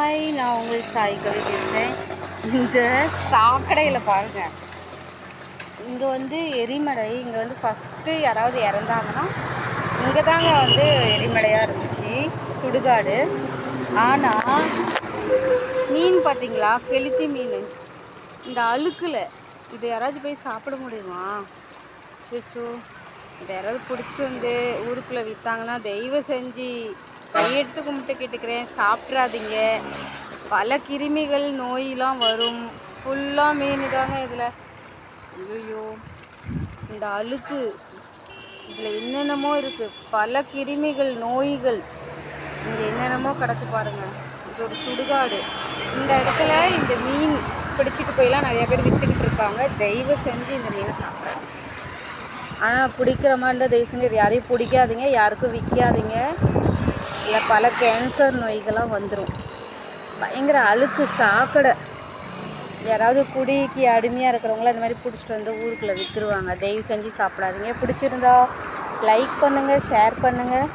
Hi, நான் உங்கள் சாய்கவி பேசுகிறேன். இந்த சாக்கடையில் பாருங்கள், இங்கே வந்து எரிமலை. இங்கே வந்து ஃபஸ்ட்டு யாராவது இறந்தாங்கன்னா இங்கே தாங்க வந்து எரிமலையாக இருந்துச்சு, சுடுகாடு. ஆனால் மீன் பார்த்தீங்களா, கெளுத்தி மீன் இந்த அழுக்கில் இது யாராவது போய் சாப்பிட முடியுமா? ஷோ, இதை யாராவது பிடிச்சிட்டு வந்து ஊருக்குள்ளே விற்றாங்கன்னா தயவு செஞ்சு கையெடுத்து கும்பிட்டு கேட்டுக்கிறேன், சாப்பிட்றாதீங்க. பல கிருமிகள் நோயெலாம் வரும். ஃபுல்லாக மீன் தாங்க இதில். ஐயோ, இந்த அழுக்கு இதில் என்னென்னமோ இருக்குது, பல கிருமிகள் நோய்கள் இங்கே என்னென்னமோ கிடக்கு பாருங்கள். இது ஒரு சுடுகாடு. இந்த இடத்துல இந்த மீன் பிடிச்சிட்டு போயெல்லாம் நிறையா பேர் விற்றுக்கிட்டு இருக்காங்க. தயவு செஞ்சு இந்த மீனை சாப்பிட்றாங்க. ஆனால் பிடிக்கிற மாதிரி இருந்தால் தயவு செஞ்சு இது யாரையும் பிடிக்காதீங்க, யாருக்கும் விற்காதீங்க. இல்லை பல கேன்சர் நோய்கள்லாம் வந்துடும். பயங்கர அழுக்கு சாக்கடை. யாராவது குடிக்கு அடிமையாக இருக்கிறவங்கள அந்த மாதிரி பிடிச்சிட்டு வந்து ஊருக்குள்ளே விற்றுருவாங்க. தயவு செஞ்சு சாப்பிடாதீங்க. பிடிச்சிருந்தா லைக் பண்ணுங்கள், ஷேர் பண்ணுங்கள்.